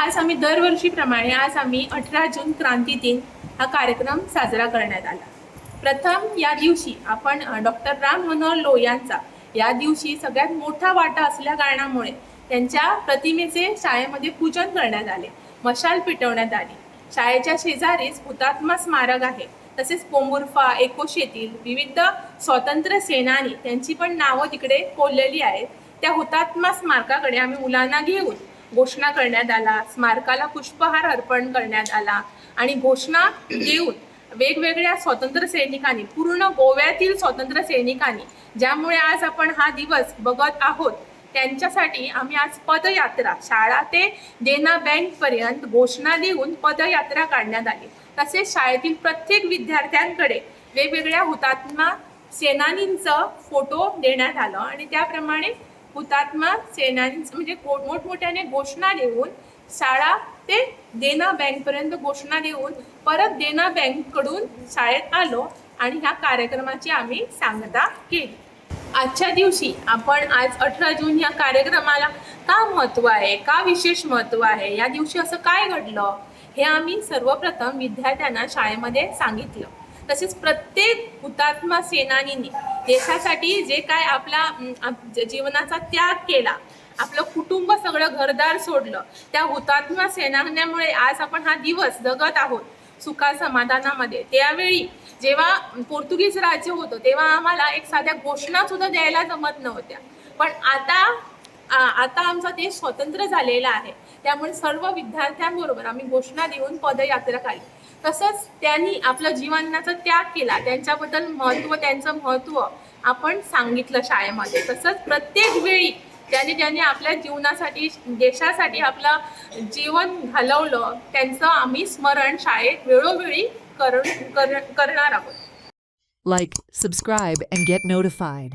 आज आम्ही दरवर्षीप्रमाणे आज आम्ही 18 जून क्रांती दिन हा कार्यक्रम साजरा करण्यात आला। प्रथम या दिवशी आपण डॉक्टर राम मनोहर लोहियांचा या दिवशी सगळ्यात मोठा वाटा असल्या कारणामुळे त्यांच्या प्रतिमेचे शाळेमध्ये पूजन करण्यात आले, मशाल पेटवण्यात आली। शाळेच्या शेजारीच हुतात्मा स्मारक आहे, तसेच पोंबुर्फा एकोशेतील विविध स्वातंत्र्य सेनानी त्यांची पण नावं तिकडे कोरलेली आहेत। त्या हुतात्मा स्मारकाकडे आम्ही मुलांना घेऊन घोषणा करण्यात आला, स्मारकाला पुष्पहार अर्पण करण्यात आला आणि घोषणा देऊन वेगवेगळ्या स्वातंत्र्य सैनिकांनी, पूर्ण गोव्यातील स्वातंत्र्य सैनिकांनी, ज्यामुळे आज आपण हा दिवस बघत आहोत, त्यांच्यासाठी आम्ही आज पदयात्रा शाळा ते देना बँक पर्यंत घोषणा देऊन पदयात्रा काढण्यात आली। तसेच शाळेतील प्रत्येक विद्यार्थ्यांकडे वेगवेगळ्या हुतात्मा सेनानींचं फोटो देण्यात आलं आणि त्याप्रमाणे हुतात्मा सेनानींचं म्हणजे मोठमोठ्याने घोषणा देऊन शाळा ते देना बँक पर्यंत घोषणा देऊन परत देना बँक कडून शाळेत आलो आणि ह्या कार्यक्रमाची आम्ही सांगता केली। आजच्या दिवशी आपण आज 18 जून या कार्यक्रमाला का महत्त्व आहे, का विशेष महत्त्व आहे, या दिवशी असं काय घडलं हे आम्ही सर्वप्रथम विद्यार्थ्यांना शाळेमध्ये सांगितलं। तसेच प्रत्येक हुतात्मा सेनानींनी देशासाठी जे काय आपला जीवनाचा त्याग केला, आपलं कुटुंब सगळं घरदार सोडलं, त्या हुतात्मा सेनान्यामुळे आज आपण हा दिवस जगत आहोत सुखा समाधानामध्ये। त्यावेळी जेव्हा पोर्तुगीज राज्य होतं तेव्हा आम्हाला एक साध्या घोषणा सुद्धा द्यायला जमत नव्हत्या, पण आता आमचा देश स्वतंत्र झालेला आहे, त्यामुळे सर्व विद्यार्थ्यांबरोबर आम्ही घोषणा देऊन पदयात्रा काढली। तसंच त्यांनी आपलं जीवनाचा त्याग केला, त्यांच्याबद्दल त्यांचं महत्त्व आपण सांगितलं शाळेमध्ये। तसंच प्रत्येक वेळी ज्यांनी आपल्या जीवनासाठी देशासाठी आपलं जीवन घालवलं त्यांचं आम्ही स्मरण शाळेत वेळोवेळी करणार आहोत। Like, subscribe and get notified.